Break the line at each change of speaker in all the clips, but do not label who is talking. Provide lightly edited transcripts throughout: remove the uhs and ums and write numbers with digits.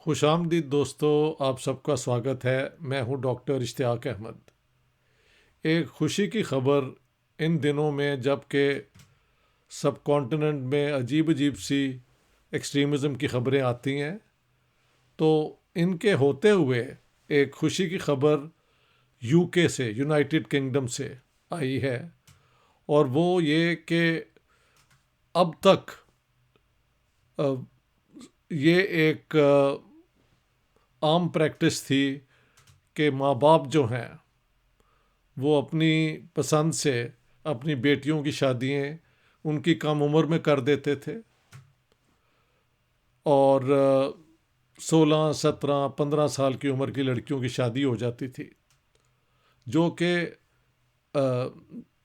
خوش آمدید دوستو، آپ سب کا سواگت ہے۔ میں ہوں ڈاکٹر اشتیاق احمد۔ ایک خوشی کی خبر ان دنوں میں جب کہ سب کانٹیننٹ میں عجیب عجیب سی ایکسٹریمزم کی خبریں آتی ہیں، تو ان کے ہوتے ہوئے ایک خوشی کی خبر یو کے سے، یونائٹڈ کنگڈم سے آئی ہے، اور وہ یہ کہ اب تک یہ ایک عام پریکٹس تھی کہ ماں باپ جو ہیں وہ اپنی پسند سے اپنی بیٹیوں کی شادیاں ان کی کم عمر میں کر دیتے تھے، اور 16 17 15 سال کی عمر کی لڑکیوں کی شادی ہو جاتی تھی، جو کہ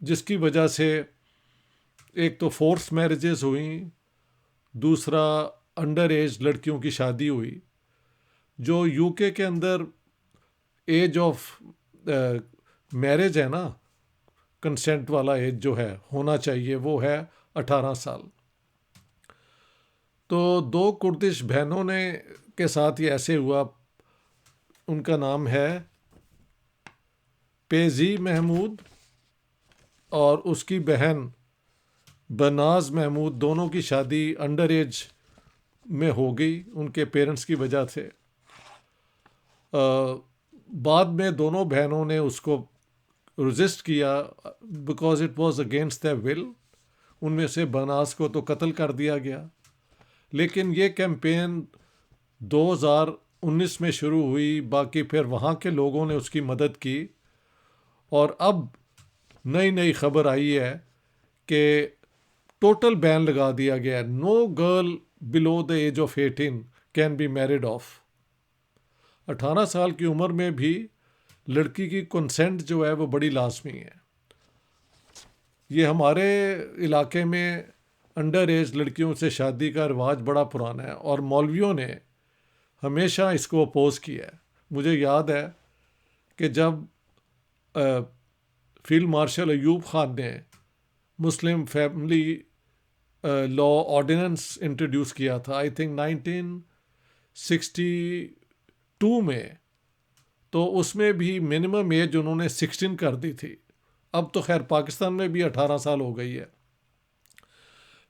جس کی وجہ سے ایک تو فورس میرجز ہوئیں، دوسرا انڈر ایج لڑکیوں کی شادی ہوئی۔ جو یو کے اندر ایج آف میرج ہے نا، کنسنٹ والا ایج جو ہے ہونا چاہیے، وہ ہے 18 سال۔ تو دو کردش بہنوں نے کے ساتھ یہ ایسے ہوا، ان کا نام ہے پیزی محمود اور اس کی بہن بناز محمود، دونوں کی شادی انڈر ایج میں ہو گئی ان کے پیرنٹس کی وجہ سے۔ بعد میں دونوں بہنوں نے اس کو رجسٹ کیا because it was against their ول۔ ان میں سے بناز کو تو قتل کر دیا گیا، لیکن یہ کیمپین 2019 میں شروع ہوئی، باقی پھر وہاں کے لوگوں نے اس کی مدد کی، اور اب نئی خبر آئی ہے کہ ٹوٹل بین لگا دیا گیا ہے۔ No girl below the age of 18 can be married off. 18 سال کی عمر میں بھی لڑکی کی کنسنٹ جو ہے وہ بڑی لازمی ہے۔ یہ ہمارے علاقے میں انڈر ایج لڑکیوں سے شادی کا رواج بڑا پرانا ہے، اور مولویوں نے ہمیشہ اس کو اپوز کیا ہے۔ مجھے یاد ہے کہ جب فیلڈ مارشل ایوب خان نے مسلم فیملی لا آرڈیننس انٹروڈیوس کیا تھا، آئی تھنک 1962 میں، تو اس میں بھی منیمم ایج انہوں نے 16 کر دی تھی۔ اب تو خیر پاکستان میں بھی 18 سال ہو گئی ہے،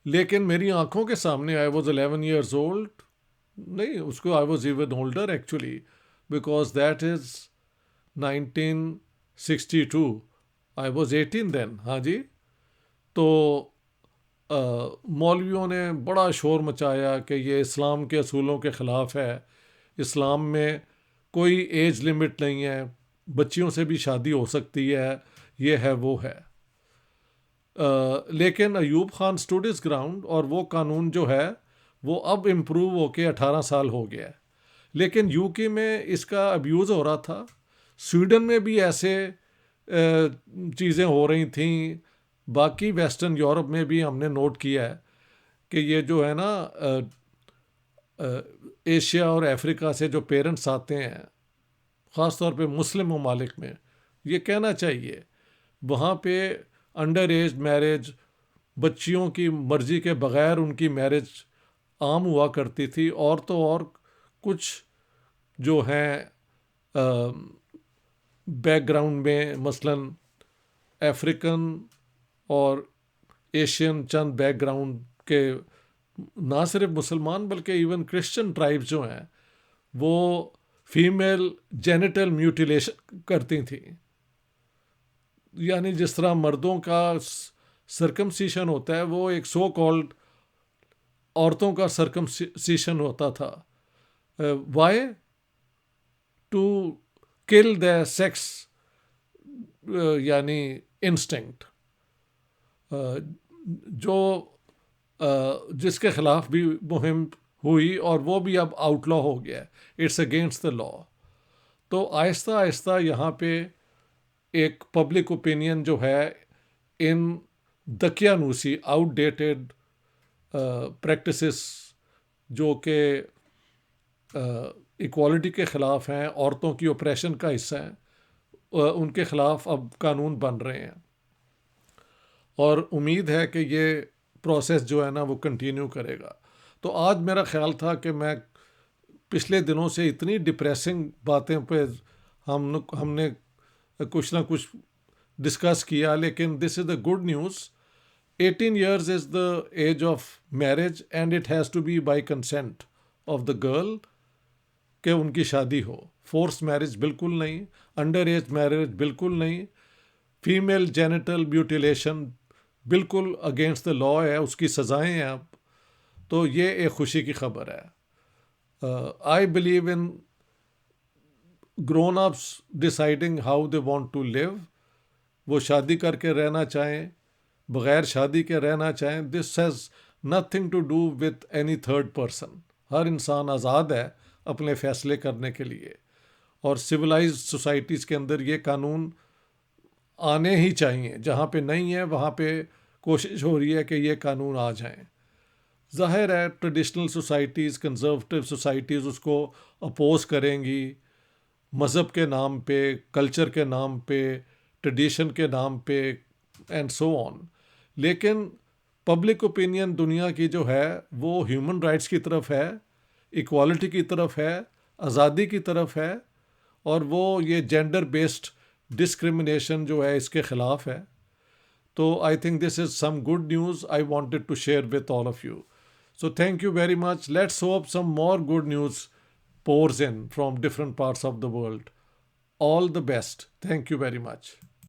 لیکن میری آنکھوں کے سامنے آئی واز 11 ایئرز اولڈ، نہیں اس کو I was even older actually, because that is 1962، I was 18 دین۔ ہاں جی، تو مولویوں نے بڑا شور مچایا کہ یہ اسلام کے اصولوں کے خلاف ہے، اسلام میں کوئی ایج لمٹ نہیں ہے، بچیوں سے بھی شادی ہو سکتی ہے، یہ ہے وہ ہے۔ لیکن Ayub Khan stood his ground, اور وہ قانون جو ہے وہ اب امپروو ہو کے 18 سال ہو گیا ہے۔ لیکن یو کے میں اس کا ابیوز ہو رہا تھا، سویڈن میں بھی ایسے چیزیں ہو رہی تھیں، باقی ویسٹرن یورپ میں بھی ہم نے نوٹ کیا ہے کہ یہ جو ہے نا ایشیا اور افریقہ سے جو پیرنٹس آتے ہیں، خاص طور پہ مسلم ممالک میں، یہ کہنا چاہیے وہاں پہ انڈر ایج میرج، بچیوں کی مرضی کے بغیر ان کی میرج عام ہوا کرتی تھی، اور تو اور کچھ جو ہیں بیک گراؤنڈ میں مثلاً افریقن اور ایشین چند بیک گراؤنڈ کے نہ صرف مسلمان بلکہ ایون کرسچن ٹرائب جو ہیں وہ فیمیل جینیٹل میوٹیلیشن کرتی تھیں، یعنی جس طرح مردوں کا سرکمسیشن ہوتا ہے، وہ ایک سو کالڈ عورتوں کا سرکمسیشن ہوتا تھا۔ Y? To kill the sex یعنی انسٹنکٹ، جو جس کے خلاف بھی مہم ہوئی، اور وہ بھی اب آؤٹ لا ہو گیا ہے، اٹس اگینسٹ دا لا۔ تو آہستہ آہستہ یہاں پہ ایک پبلک اوپینین جو ہے ان دقیانوسی آؤٹ ڈیٹڈ پریکٹسز جو کہ ایکوالٹی کے خلاف ہیں، عورتوں کی اوپریشن کا حصہ ہیں، ان کے خلاف اب قانون بن رہے ہیں، اور امید ہے کہ یہ پروسیس جو ہے نا وہ کنٹینیو کرے گا۔ تو آج میرا خیال تھا کہ میں پچھلے دنوں سے اتنی ڈپریسنگ باتیں پہ ہم نے کچھ نہ کچھ ڈسکس کیا، لیکن this is the good news. 18 years is the age of marriage and it has to be by consent of the girl کہ ان کی شادی ہو. فورس میرج بالکل نہیں، انڈر ایج میرج بالکل نہیں، فیمیل جینیٹل میوٹیلیشن بالکل اگینسٹ دا لا ہے، اس کی سزائیں ہیں اب. تو یہ ایک خوشی کی خبر ہے. I believe in grown ups deciding how they want to live. وہ شادی کر کے رہنا چاہیں، بغیر شادی کے رہنا چاہیں. This has nothing to do with any third person. ہر انسان آزاد ہے اپنے فیصلے کرنے کے لیے، اور سویلائزڈ سوسائٹیز کے اندر یہ قانون آنے ہی چاہیے. جہاں پہ نہیں ہے وہاں پہ کوشش ہو رہی ہے کہ یہ قانون آ جائیں. ظاہر ہے ٹریڈیشنل سوسائٹیز، کنزرویٹو سوسائٹیز اس کو اپوز کریں گی، مذہب کے نام پہ، کلچر کے نام پہ، ٹریڈیشن کے نام پہ اینڈ سو آن. لیکن پبلک اوپینین دنیا کی جو ہے وہ ہیومن رائٹس کی طرف ہے، ایکوالٹی کی طرف ہے، آزادی کی طرف ہے، اور وہ یہ جینڈر بیسڈ ڈسکرمنیشن جو ہے اس کے خلاف ہے. تو I think this is some good news I wanted to share with all of you. So thank you very much. Let's hope some more good news pours in from different parts of the world. All the best. Thank you very much.